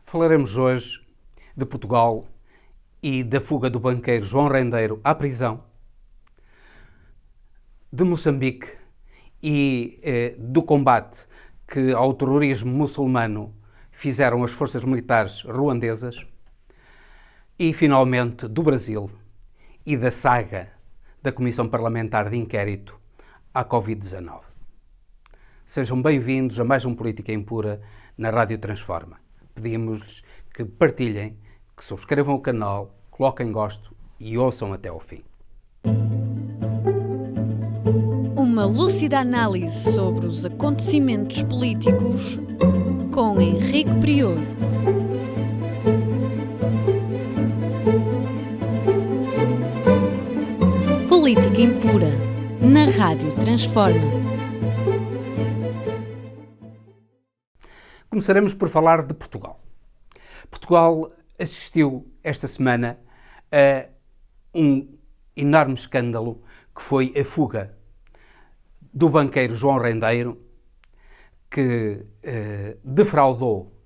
Falaremos hoje de Portugal e da fuga do banqueiro João Rendeiro à prisão, de Moçambique e do combate que ao terrorismo muçulmano fizeram as forças militares ruandesas e, finalmente, do Brasil e da saga da Comissão Parlamentar de Inquérito à Covid-19. Sejam bem-vindos a mais um Política Impura na Rádio Transforma. Pedimos-lhes que partilhem, que subscrevam o canal, coloquem gosto e ouçam até ao fim. Uma lúcida análise sobre os acontecimentos políticos com Henrique Prior. Política Impura na Rádio Transforma. Começaremos por falar de Portugal. Portugal assistiu esta semana a um enorme escândalo que foi a fuga do banqueiro João Rendeiro, que defraudou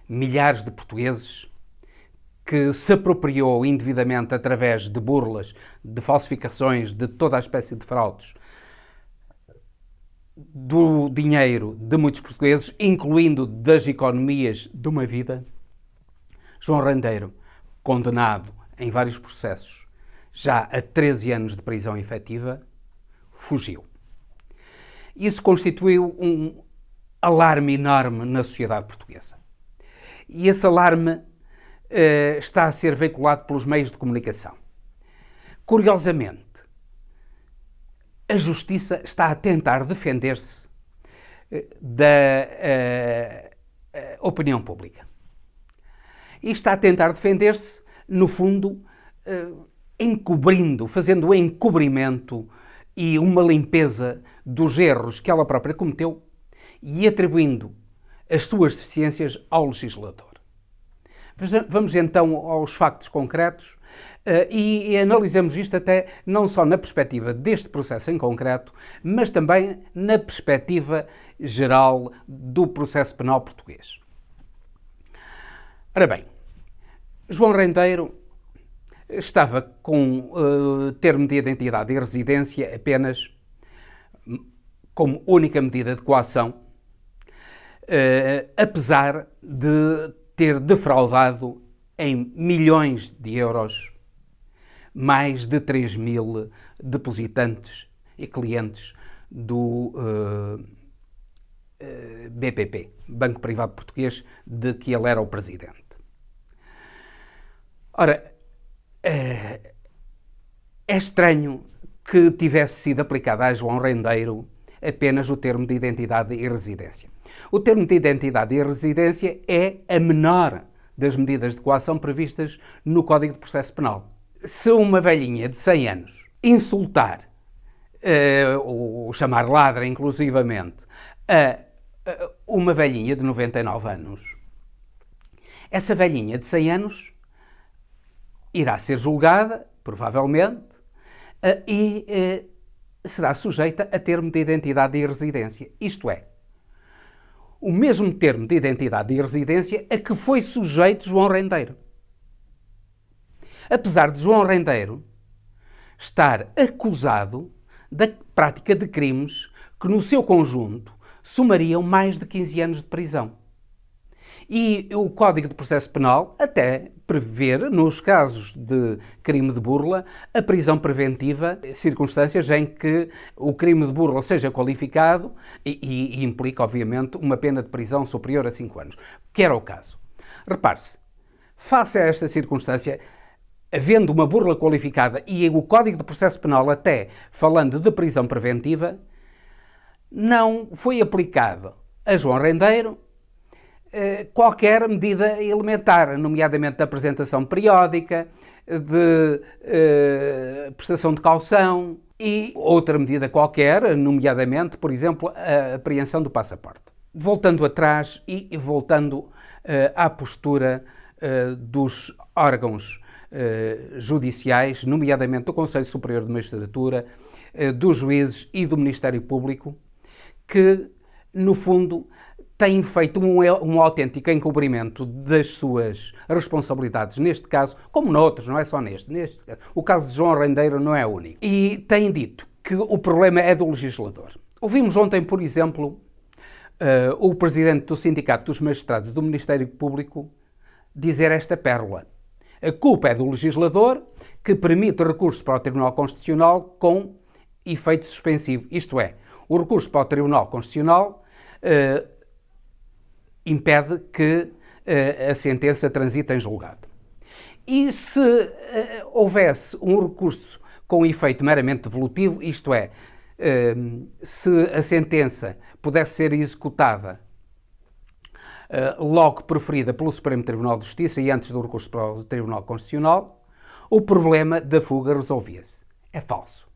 milhares de portugueses, que se apropriou indevidamente através de burlas, de falsificações, de toda a espécie de fraudes, do dinheiro de muitos portugueses, incluindo das economias de uma vida. João Rendeiro, condenado em vários processos, já a 13 anos de prisão efetiva, fugiu. Isso constituiu um alarme enorme na sociedade portuguesa. E esse alarme está a ser veiculado pelos meios de comunicação. Curiosamente, a Justiça está a tentar defender-se da opinião pública. E está a tentar defender-se, no fundo, encobrindo, fazendo um encobrimento e uma limpeza dos erros que ela própria cometeu e atribuindo as suas deficiências ao legislador. Vamos então aos factos concretos e analisemos isto até não só na perspectiva deste processo em concreto, mas também na perspectiva geral do processo penal português. Ora bem, João Rendeiro estava com termo de identidade e residência apenas como única medida de coação, apesar de ter defraudado em milhões de euros mais de 3 mil depositantes e clientes do BPP, Banco Privado Português, de que ele era o presidente. Ora, é estranho que tivesse sido aplicado a João Rendeiro apenas o termo de identidade e residência. O termo de identidade e residência é a menor das medidas de coação previstas no Código de Processo Penal. Se uma velhinha de 100 anos insultar, ou chamar ladra inclusivamente, a uma velhinha de 99 anos, essa velhinha de 100 anos irá ser julgada, provavelmente, e será sujeita a termo de identidade e residência. Isto é, o mesmo termo de identidade e residência a que foi sujeito João Rendeiro. Apesar de João Rendeiro estar acusado da prática de crimes que, no seu conjunto, somariam mais de 15 anos de prisão. E o Código de Processo Penal até prever, nos casos de crime de burla, a prisão preventiva, circunstâncias em que o crime de burla seja qualificado e implica, obviamente, uma pena de prisão superior a 5 anos, que era o caso. Repare-se, face a esta circunstância, havendo uma burla qualificada e o Código de Processo Penal até falando de prisão preventiva, não foi aplicado a João Rendeiro qualquer medida elementar, nomeadamente de apresentação periódica, de prestação de caução e outra medida qualquer, nomeadamente, por exemplo, a apreensão do passaporte. Voltando atrás e voltando à postura dos órgãos judiciais, nomeadamente do Conselho Superior de Magistratura, dos juízes e do Ministério Público, que, no fundo, tem feito um autêntico encobrimento das suas responsabilidades, neste caso, como noutros, não é só neste caso. O caso de João Rendeiro não é único. E tem dito que o problema é do legislador. Ouvimos ontem, por exemplo, o presidente do Sindicato dos Magistrados do Ministério Público dizer esta pérola. A culpa é do legislador que permite recurso para o Tribunal Constitucional com efeito suspensivo. Isto é, o recurso para o Tribunal Constitucional impede que a sentença transite em julgado. E se houvesse um recurso com efeito meramente devolutivo, isto é, se a sentença pudesse ser executada logo proferida pelo Supremo Tribunal de Justiça e antes do recurso para o Tribunal Constitucional, o problema da fuga resolvia-se. É falso.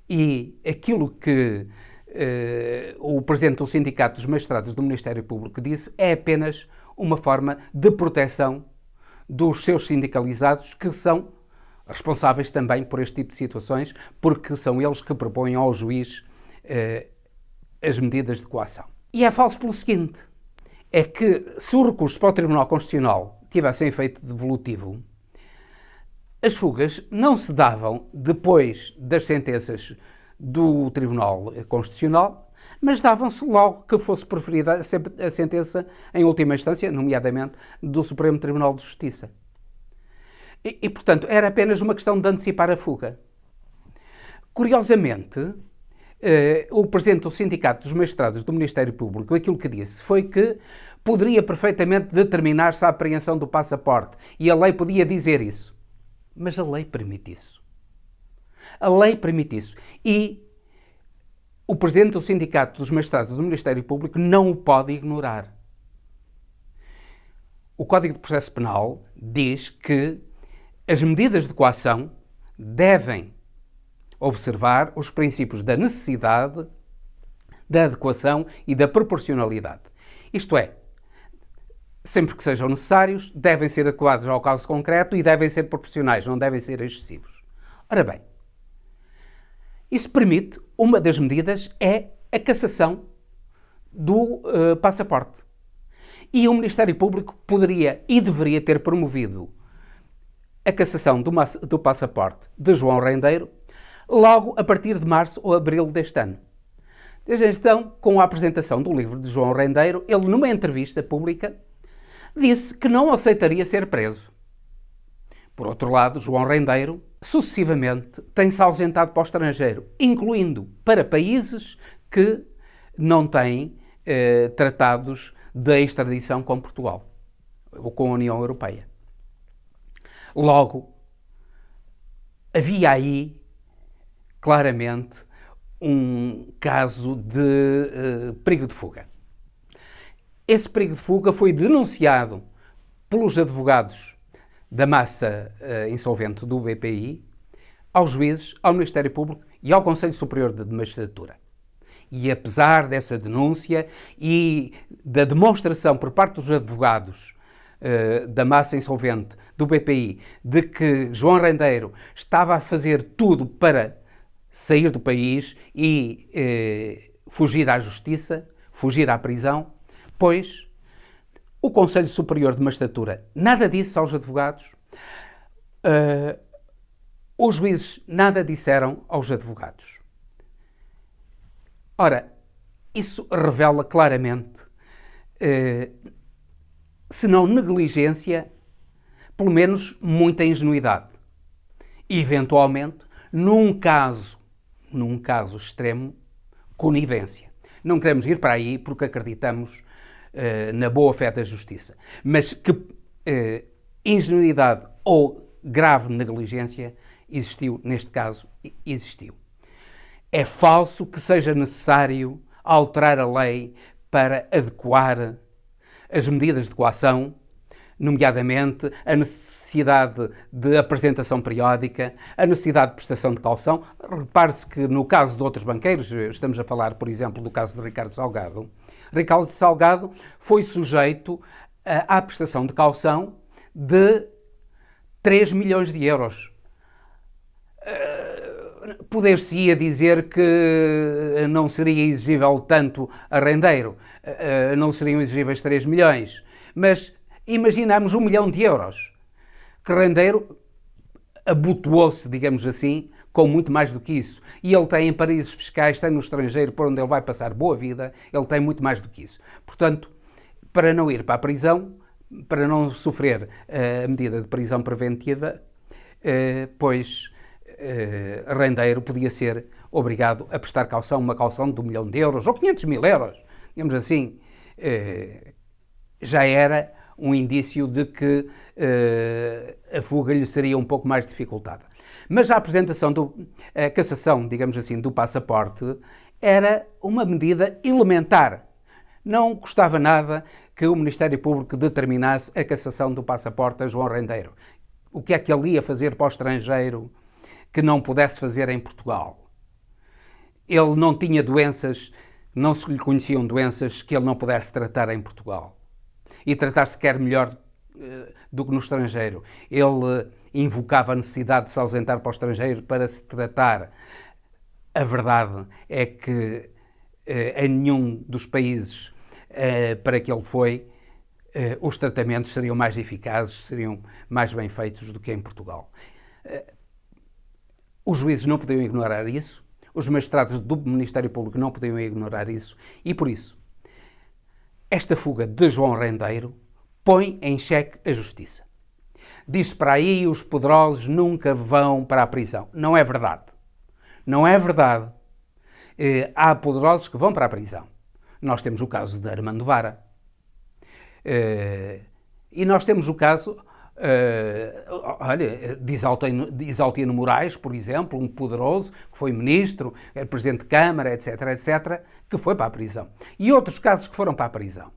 E aquilo que o presidente do Sindicato dos Magistrados do Ministério Público disse é apenas uma forma de proteção dos seus sindicalizados, que são responsáveis também por este tipo de situações, porque são eles que propõem ao juiz as medidas de coação. E é falso pelo seguinte, é que se o recurso para o Tribunal Constitucional tivesse efeito devolutivo, as fugas não se davam depois das sentenças do Tribunal Constitucional, mas davam-se logo que fosse preferida a sentença em última instância, nomeadamente do Supremo Tribunal de Justiça. E, portanto, era apenas uma questão de antecipar a fuga. Curiosamente, o presidente do Sindicato dos Magistrados do Ministério Público, aquilo que disse foi que poderia perfeitamente determinar-se a apreensão do passaporte e a lei podia dizer isso. Mas a lei permite isso. A lei permite isso. E o presidente do Sindicato dos Magistrados do Ministério Público não o pode ignorar. O Código de Processo Penal diz que as medidas de coação devem observar os princípios da necessidade, da adequação e da proporcionalidade. Isto é, sempre que sejam necessários, devem ser adequados ao caso concreto e devem ser proporcionais, não devem ser excessivos. Ora bem, isso permite, uma das medidas é a cassação do passaporte. E o Ministério Público poderia e deveria ter promovido a cassação do passaporte de João Rendeiro logo a partir de março ou abril deste ano. Desde então, com a apresentação do livro de João Rendeiro, ele, numa entrevista pública, disse que não aceitaria ser preso. Por outro lado, João Rendeiro, sucessivamente, tem-se ausentado para o estrangeiro, incluindo para países que não têm tratados de extradição com Portugal ou com a União Europeia. Logo, havia aí, claramente, um caso de perigo de fuga. Esse perigo de fuga foi denunciado pelos advogados da massa insolvente do BPI, aos juízes, ao Ministério Público e ao Conselho Superior de Magistratura. E apesar dessa denúncia e da demonstração por parte dos advogados da massa insolvente do BPI de que João Rendeiro estava a fazer tudo para sair do país e fugir à justiça, fugir à prisão, pois o Conselho Superior de Magistratura nada disse aos advogados, os juízes nada disseram aos advogados. Ora, isso revela claramente, se não negligência, pelo menos muita ingenuidade. E, eventualmente, num caso extremo, conivência. Não queremos ir para aí porque acreditamos na boa-fé da justiça. Mas que ingenuidade ou grave negligência existiu, neste caso, existiu. É falso que seja necessário alterar a lei para adequar as medidas de coação, nomeadamente a necessidade de apresentação periódica, a necessidade de prestação de caução. Repare-se que no caso de outros banqueiros, estamos a falar, por exemplo, do caso de Ricardo Salgado, Ricardo Salgado foi sujeito à prestação de caução de 3 milhões de euros. Poder-se-ia dizer que não seria exigível tanto a Rendeiro, não seriam exigíveis 3 milhões, mas imaginamos 1 milhão de euros, que Rendeiro abotoou-se, digamos assim, com muito mais do que isso. E ele tem em paraísos fiscais, tem no estrangeiro, por onde ele vai passar boa vida, ele tem muito mais do que isso. Portanto, para não ir para a prisão, para não sofrer a medida de prisão preventiva, Rendeiro podia ser obrigado a prestar caução, uma caução de 1 milhão de euros ou 500 mil euros, digamos assim, já era um indício de que a fuga lhe seria um pouco mais dificultada. Mas a apresentação a cassação, digamos assim, do passaporte era uma medida elementar. Não custava nada que o Ministério Público determinasse a cassação do passaporte a João Rendeiro. O que é que ele ia fazer para o estrangeiro que não pudesse fazer em Portugal? Ele não tinha doenças, não se lhe conheciam doenças que ele não pudesse tratar em Portugal. E tratar sequer melhor do que no estrangeiro. Ele invocava a necessidade de se ausentar para o estrangeiro para se tratar. A verdade é que em nenhum dos países para que ele foi, os tratamentos seriam mais eficazes, seriam mais bem feitos do que em Portugal. Os juízes não podiam ignorar isso, os magistrados do Ministério Público não podiam ignorar isso, e por isso, esta fuga de João Rendeiro põe em xeque a justiça. Diz para aí, os poderosos nunca vão para a prisão. Não é verdade. Não é verdade. Há poderosos que vão para a prisão. Nós temos o caso de Armando Vara. E nós temos o caso de Isaltino Moraes, por exemplo, um poderoso que foi ministro, era presidente de Câmara, etc., etc., que foi para a prisão. E outros casos que foram para a prisão.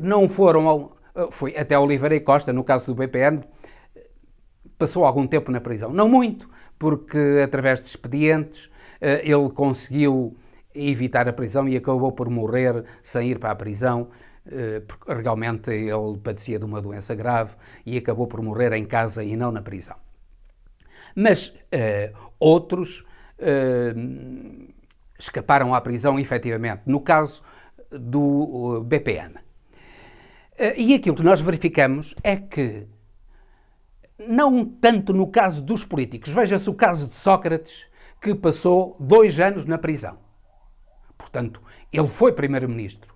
Não foram... Foi até Oliveira e Costa, no caso do BPN, passou algum tempo na prisão. Não muito, porque através de expedientes ele conseguiu evitar a prisão e acabou por morrer sem ir para a prisão, porque realmente ele padecia de uma doença grave e acabou por morrer em casa e não na prisão. Mas outros escaparam à prisão, efetivamente, no caso do BPN. E aquilo que nós verificamos é que, não tanto no caso dos políticos, veja-se o caso de Sócrates, que passou 2 anos na prisão. Portanto, ele foi primeiro-ministro.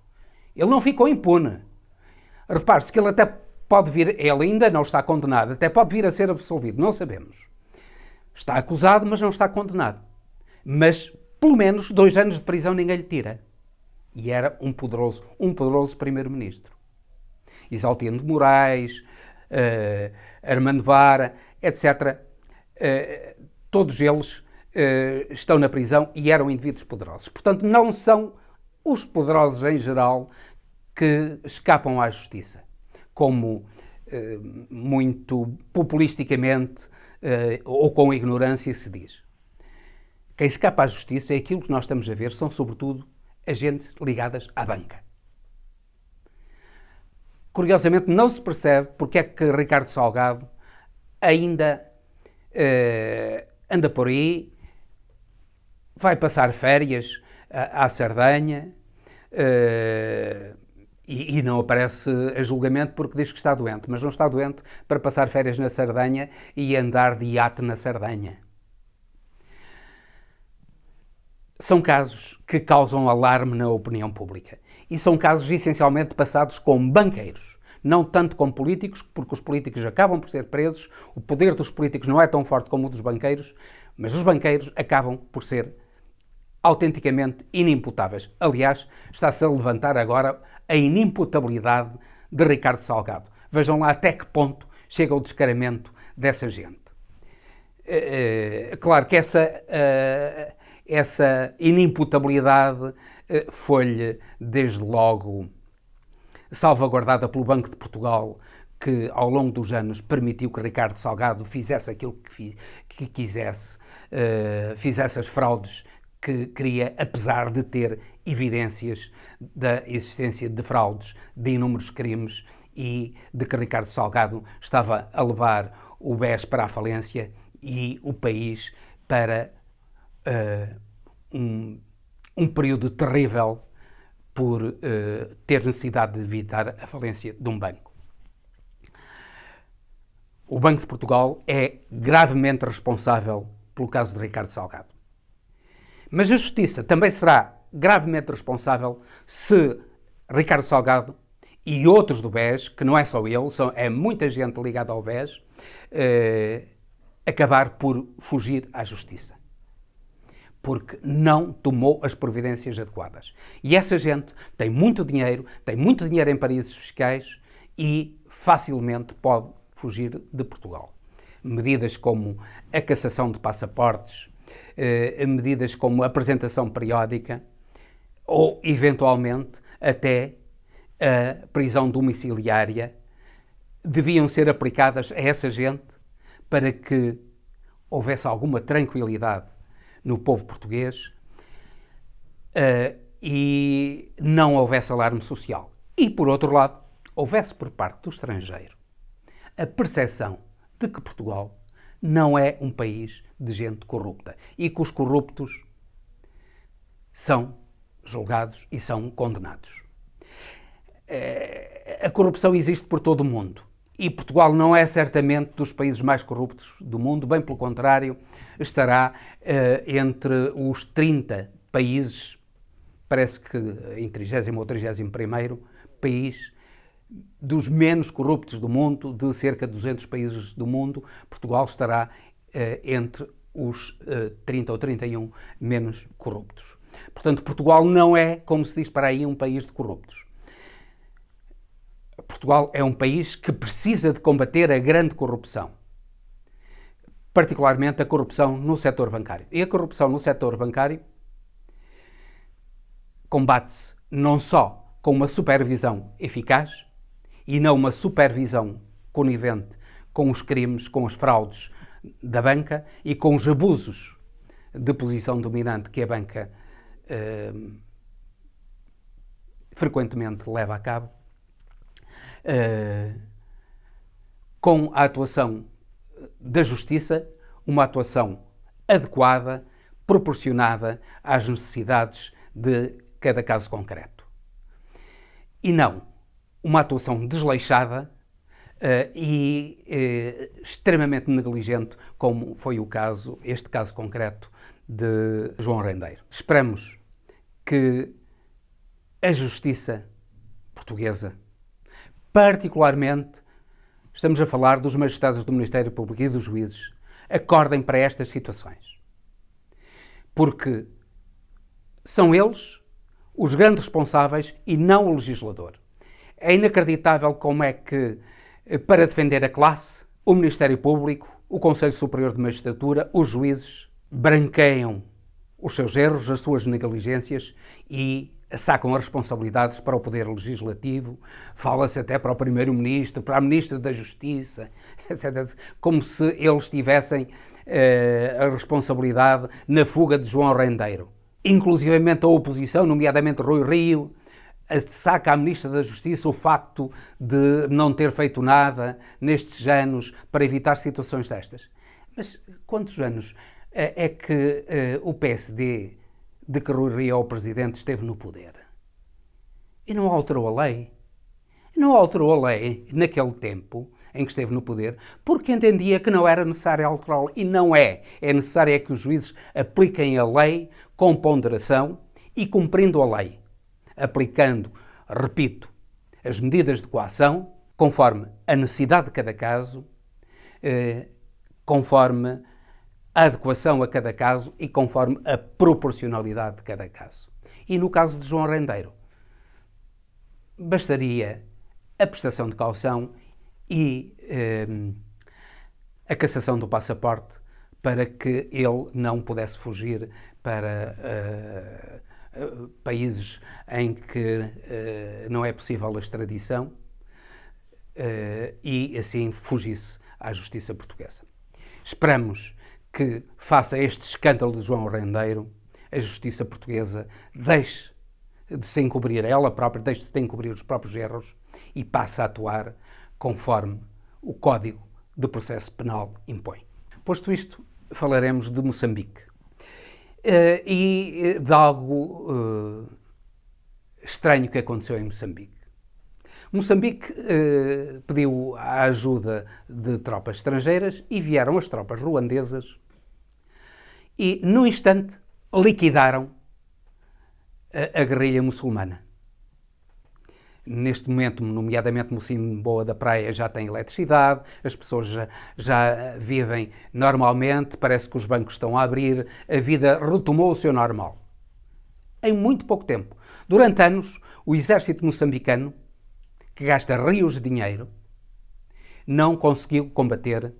Ele não ficou impune. Repare-se que ele até pode vir, ele ainda não está condenado, até pode vir a ser absolvido, não sabemos. Está acusado, mas não está condenado. Mas, pelo menos, 2 anos de prisão ninguém lhe tira. E era um poderoso primeiro-ministro. Isaltino de Moraes, Armando Vara, etc. Todos eles estão na prisão e eram indivíduos poderosos. Portanto, não são os poderosos em geral que escapam à justiça, como muito populisticamente ou com ignorância se diz. Quem escapa à justiça é aquilo que nós estamos a ver, são sobretudo agentes ligadas à banca. Curiosamente, não se percebe porque é que Ricardo Salgado ainda anda por aí, vai passar férias à Sardenha e não aparece a julgamento porque diz que está doente, mas não está doente para passar férias na Sardenha e andar de iate na Sardenha. São casos que causam alarme na opinião pública. E são casos essencialmente passados com banqueiros, não tanto com políticos, porque os políticos acabam por ser presos, o poder dos políticos não é tão forte como o dos banqueiros, mas os banqueiros acabam por ser autenticamente inimputáveis. Aliás, está-se a levantar agora a inimputabilidade de Ricardo Salgado. Vejam lá até que ponto chega o descaramento dessa gente. Claro que essa inimputabilidade foi-lhe, desde logo, salvaguardada pelo Banco de Portugal, que ao longo dos anos permitiu que Ricardo Salgado fizesse aquilo que quisesse, fizesse as fraudes que queria, apesar de ter evidências da existência de fraudes, de inúmeros crimes e de que Ricardo Salgado estava a levar o BES para a falência e o país para um período terrível por ter necessidade de evitar a falência de um banco. O Banco de Portugal é gravemente responsável pelo caso de Ricardo Salgado. Mas a Justiça também será gravemente responsável se Ricardo Salgado e outros do BES, que não é só ele, é muita gente ligada ao BES, acabar por fugir à Justiça. Porque não tomou as providências adequadas. E essa gente tem muito dinheiro em paraísos fiscais e facilmente pode fugir de Portugal. Medidas como a cassação de passaportes, medidas como a apresentação periódica ou, eventualmente, até a prisão domiciliária deviam ser aplicadas a essa gente para que houvesse alguma tranquilidade no povo português e não houvesse alarme social. E, por outro lado, houvesse por parte do estrangeiro a percepção de que Portugal não é um país de gente corrupta e que os corruptos são julgados e são condenados. A corrupção existe por todo o mundo e Portugal não é certamente dos países mais corruptos do mundo, bem pelo contrário, estará entre os 30 países, parece que em 30º ou 31º país dos menos corruptos do mundo, de cerca de 200 países do mundo, Portugal estará entre os 30 ou 31 menos corruptos. Portanto, Portugal não é, como se diz para aí, um país de corruptos. Portugal é um país que precisa de combater a grande corrupção, particularmente a corrupção no setor bancário. E a corrupção no setor bancário combate-se não só com uma supervisão eficaz e não uma supervisão conivente com os crimes, com as fraudes da banca e com os abusos de posição dominante que a banca frequentemente leva a cabo, com a atuação da Justiça, uma atuação adequada, proporcionada às necessidades de cada caso concreto. E não uma atuação desleixada e extremamente negligente, como foi este caso concreto de João Rendeiro. Esperamos que a Justiça portuguesa, particularmente, estamos a falar dos magistrados do Ministério Público e dos juízes, acordem para estas situações. Porque são eles os grandes responsáveis e não o legislador. É inacreditável como é que, para defender a classe, o Ministério Público, o Conselho Superior de Magistratura, os juízes branqueiam os seus erros, as suas negligências e sacam as responsabilidades para o Poder Legislativo, fala-se até para o Primeiro-Ministro, para a Ministra da Justiça, etc., como se eles tivessem a responsabilidade na fuga de João Rendeiro. Inclusivamente a oposição, nomeadamente Rui Rio, saca à Ministra da Justiça o facto de não ter feito nada nestes anos para evitar situações destas. Mas quantos anos é que o PSD, de que Rui Rio é o Presidente, esteve no poder? E não alterou a lei? Não alterou a lei naquele tempo em que esteve no poder, porque entendia que não era necessário alterá-la. E não é. É necessário é que os juízes apliquem a lei com ponderação e cumprindo a lei. Aplicando, repito, as medidas de coação, conforme a necessidade de cada caso, conforme a adequação a cada caso e conforme a proporcionalidade de cada caso. E no caso de João Rendeiro, bastaria a prestação de caução e a cassação do passaporte para que ele não pudesse fugir para países em que não é possível a extradição e assim fugisse à justiça portuguesa. Esperamos que, face a este escândalo de João Rendeiro, a justiça portuguesa deixe de se encobrir a ela própria, deixe de se encobrir os próprios erros e passe a atuar conforme o Código de Processo Penal impõe. Posto isto, falaremos de Moçambique e de algo estranho que aconteceu em Moçambique. Moçambique pediu a ajuda de tropas estrangeiras e vieram as tropas ruandesas e, no instante, liquidaram a guerrilha muçulmana. Neste momento, nomeadamente Mocimboa da Praia, já tem eletricidade, as pessoas já vivem normalmente, parece que os bancos estão a abrir, a vida retomou o seu normal. Em muito pouco tempo. Durante anos, o exército moçambicano, que gasta rios de dinheiro, não conseguiu combater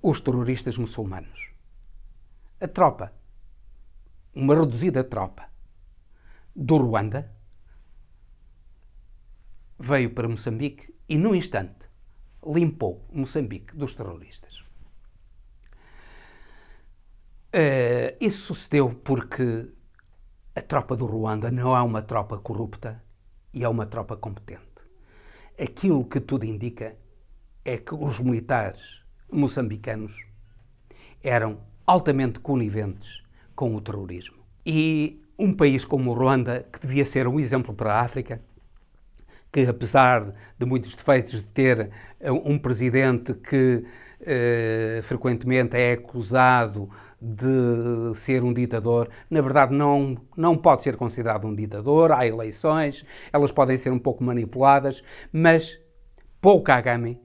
os terroristas muçulmanos. A tropa, uma reduzida tropa do Ruanda, veio para Moçambique e, num instante, limpou Moçambique dos terroristas. Isso sucedeu porque a tropa do Ruanda não é uma tropa corrupta e é uma tropa competente. Aquilo que tudo indica é que os militares moçambicanos eram altamente coniventes com o terrorismo. E um país como o Ruanda, que devia ser um exemplo para a África, que apesar de muitos defeitos de ter um presidente que frequentemente é acusado de ser um ditador, na verdade não pode ser considerado um ditador, há eleições, elas podem ser um pouco manipuladas, mas Paul Kagame,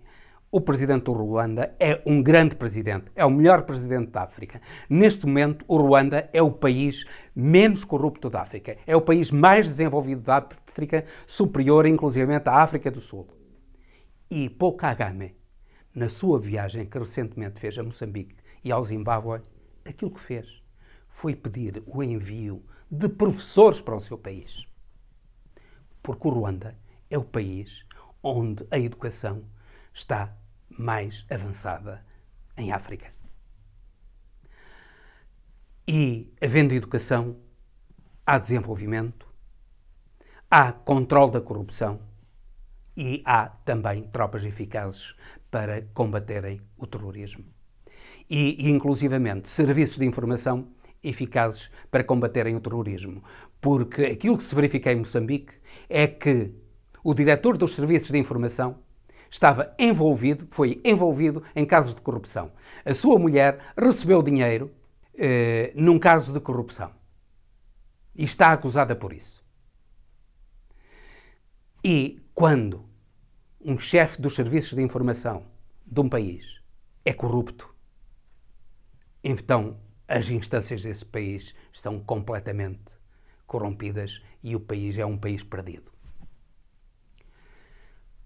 o presidente do Ruanda, é um grande presidente, é o melhor presidente da África. Neste momento, o Ruanda é o país menos corrupto da África, é o país mais desenvolvido da África, superior inclusivamente à África do Sul. E Paul Kagame, na sua viagem que recentemente fez a Moçambique e ao Zimbábue, aquilo que fez foi pedir o envio de professores para o seu país. Porque o Ruanda é o país onde a educação está mais avançada em África. E, havendo educação, há desenvolvimento, há controle da corrupção e há também tropas eficazes para combaterem o terrorismo. E inclusivamente, serviços de informação eficazes para combaterem o terrorismo. Porque aquilo que se verifica em Moçambique é que o diretor dos serviços de informação foi envolvido em casos de corrupção. A sua mulher recebeu dinheiro num caso de corrupção. E está acusada por isso. E quando um chefe dos serviços de informação de um país é corrupto, então as instâncias desse país estão completamente corrompidas e o país é um país perdido.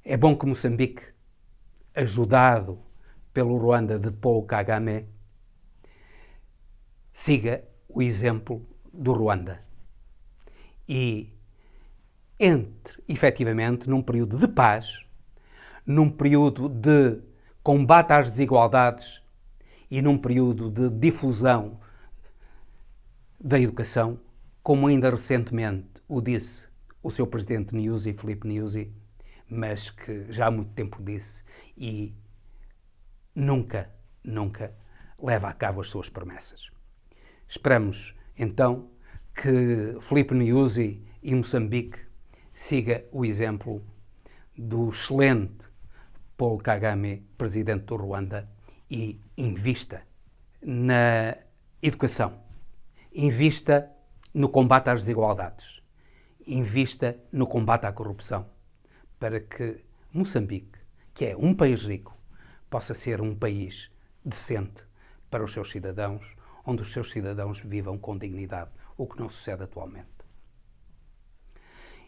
É bom que Moçambique, ajudado pelo Ruanda de Paul Kagame, siga o exemplo do Ruanda e entre, efetivamente, num período de paz, num período de combate às desigualdades e num período de difusão da educação, como ainda recentemente o disse o seu presidente Nyusi, Filipe Nyusi, mas que já há muito tempo disse e nunca leva a cabo as suas promessas. Esperamos, então, que Filipe Nyusi e Moçambique siga o exemplo do excelente Paul Kagame, presidente do Ruanda, e invista na educação, invista no combate às desigualdades, invista no combate à corrupção, para que Moçambique, que é um país rico, possa ser um país decente para os seus cidadãos, onde os seus cidadãos vivam com dignidade, o que não sucede atualmente.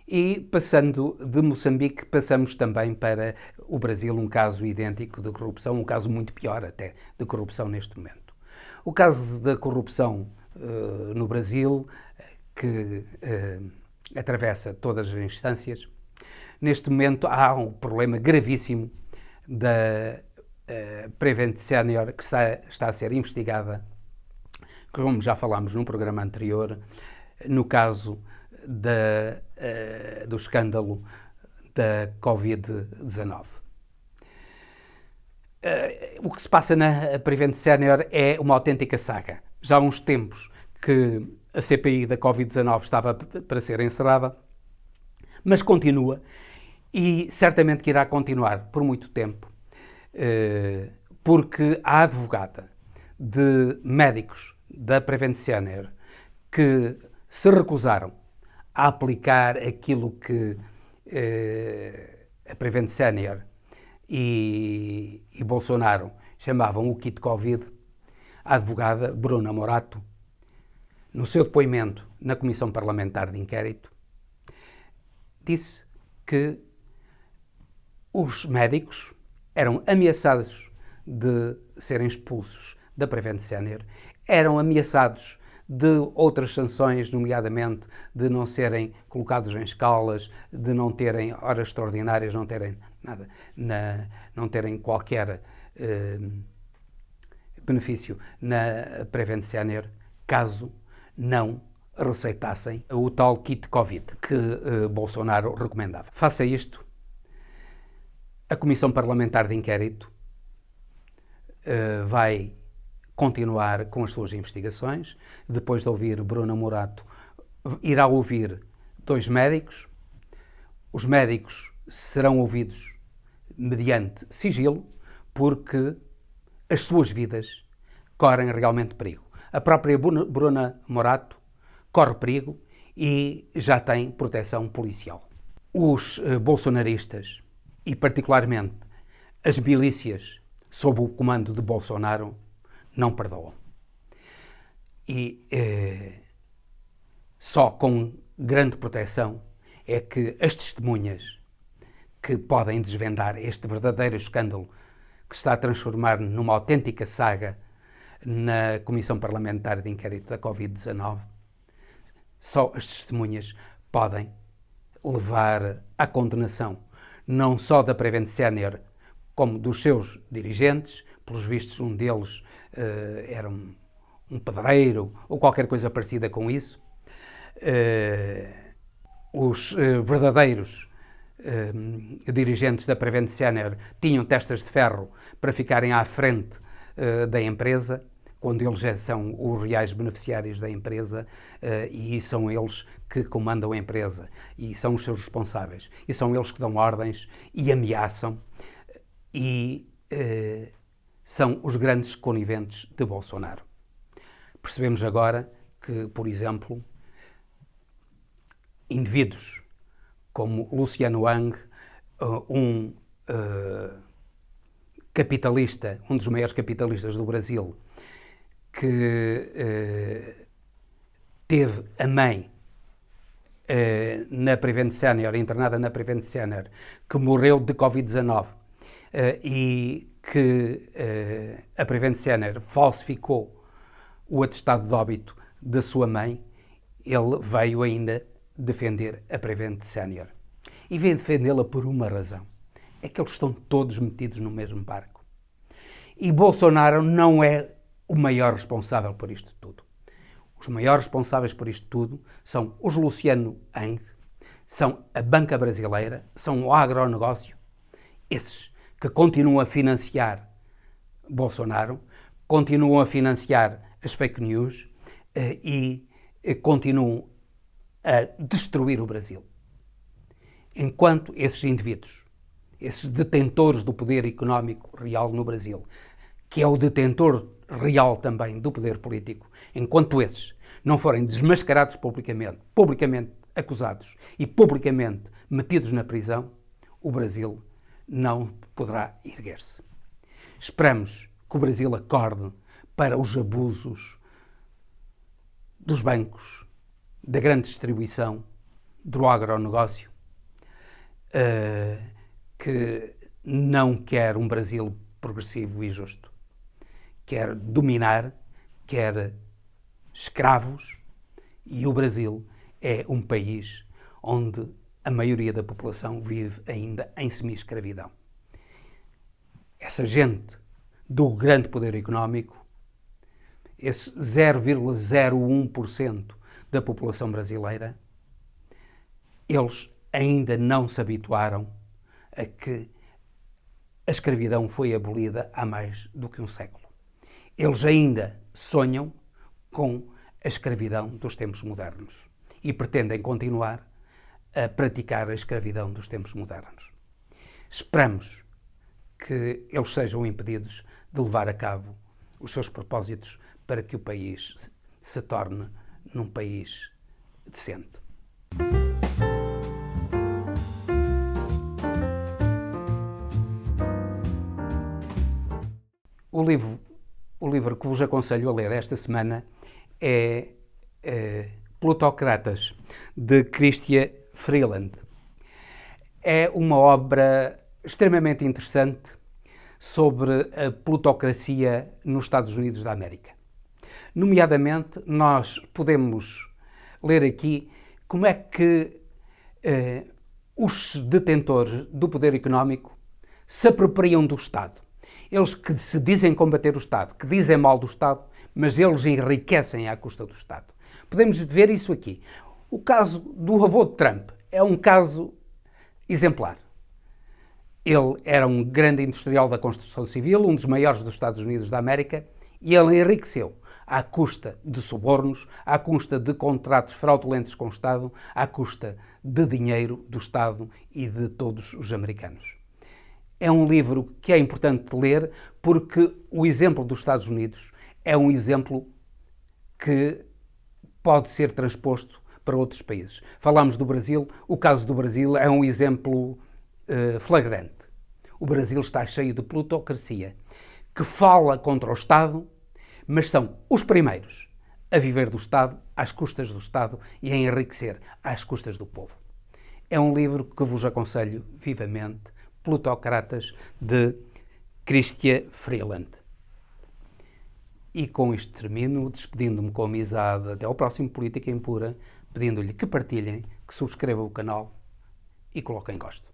E, passando de Moçambique, passamos também para o Brasil, um caso idêntico de corrupção, um caso muito pior até de corrupção neste momento. O caso da corrupção no Brasil, que atravessa todas as instâncias, neste momento há um problema gravíssimo da Prevent Senior que está a ser investigada, como já falámos num programa anterior, no caso do escândalo da Covid-19. O que se passa na Prevent Senior é uma autêntica saga. Já há uns tempos que a CPI da Covid-19 estava para ser encerrada, mas continua e certamente que irá continuar por muito tempo, porque a advogada de médicos da Prevent Senior que se recusaram a aplicar aquilo que a Prevent Senior e Bolsonaro chamavam o kit Covid, a advogada Bruna Morato, no seu depoimento na Comissão Parlamentar de Inquérito, disse que os médicos eram ameaçados de serem expulsos da Prevent Senior, eram ameaçados de outras sanções, nomeadamente de não serem colocados em escalas, de não terem horas extraordinárias, não terem nada, não terem qualquer benefício na Prevent Senior, caso não receitassem o tal kit Covid que Bolsonaro recomendava. Face a isto, a Comissão Parlamentar de Inquérito vai continuar com as suas investigações. Depois de ouvir Bruna Morato, irá ouvir 2 médicos. Os médicos serão ouvidos mediante sigilo, porque as suas vidas correm realmente perigo. A própria Bruna Morato corre perigo e já tem proteção policial. Os bolsonaristas, e particularmente as milícias sob o comando de Bolsonaro, não perdoam. E só com grande proteção é que as testemunhas que podem desvendar este verdadeiro escândalo que se está a transformar numa autêntica saga na Comissão Parlamentar de Inquérito da Covid-19, só as testemunhas podem levar à condenação não só da Prevent Senior, como dos seus dirigentes. Pelos vistos, um deles era um pedreiro ou qualquer coisa parecida com isso. Os verdadeiros dirigentes da Prevent Senior tinham testas de ferro para ficarem à frente da empresa, quando eles já são os reais beneficiários da empresa, e são eles que comandam a empresa e são os seus responsáveis. E são eles que dão ordens e ameaçam e são os grandes coniventes de Bolsonaro. Percebemos agora que, por exemplo, indivíduos como Luciano Hang, um capitalista, um dos maiores capitalistas do Brasil, que teve a mãe na Prevent Senior, internada na Prevent Senior, que morreu de Covid-19 e que a Prevent Senior falsificou o atestado de óbito da sua mãe, ele veio ainda defender a Prevent Senior. E veio defendê-la por uma razão: é que eles estão todos metidos no mesmo barco. E Bolsonaro não é o maior responsável por isto tudo. Os maiores responsáveis por isto tudo são os Luciano Hang, são a banca brasileira, são o agronegócio, esses que continuam a financiar Bolsonaro, continuam a financiar as fake news e continuam a destruir o Brasil. Enquanto esses indivíduos, esses detentores do poder económico real no Brasil, que é o detentor real também do poder político, enquanto esses não forem desmascarados publicamente acusados e publicamente metidos na prisão, o Brasil não poderá erguer-se. Esperamos que o Brasil acorde para os abusos dos bancos, da grande distribuição, do agronegócio, que não quer um Brasil progressivo e justo. Quer dominar, quer escravos, e o Brasil é um país onde a maioria da população vive ainda em semi-escravidão. Essa gente do grande poder económico, esse 0,01% da população brasileira, eles ainda não se habituaram a que a escravidão foi abolida há mais do que um século. Eles ainda sonham com a escravidão dos tempos modernos e pretendem continuar a praticar a escravidão dos tempos modernos. Esperamos que eles sejam impedidos de levar a cabo os seus propósitos para que o país se torne num país decente. O livro que vos aconselho a ler esta semana é Plutocratas, de Chrystia Freeland. É uma obra extremamente interessante sobre a plutocracia nos Estados Unidos da América. Nomeadamente, nós podemos ler aqui como é que os detentores do poder económico se apropriam do Estado. Eles que se dizem combater o Estado, que dizem mal do Estado, mas eles enriquecem à custa do Estado. Podemos ver isso aqui. O caso do avô de Trump é um caso exemplar. Ele era um grande industrial da construção civil, um dos maiores dos Estados Unidos da América, e ele enriqueceu à custa de subornos, à custa de contratos fraudulentos com o Estado, à custa de dinheiro do Estado e de todos os americanos. É um livro que é importante ler porque o exemplo dos Estados Unidos é um exemplo que pode ser transposto para outros países. Falámos do Brasil, o caso do Brasil é um exemplo flagrante. O Brasil está cheio de plutocracia, que fala contra o Estado, mas são os primeiros a viver do Estado, às custas do Estado e a enriquecer às custas do povo. É um livro que vos aconselho vivamente, Plutocratas, de Chrystia Freeland. E com isto termino, despedindo-me com amizade até ao próximo Política Impura, pedindo-lhe que partilhem, que subscrevam o canal e coloquem gosto.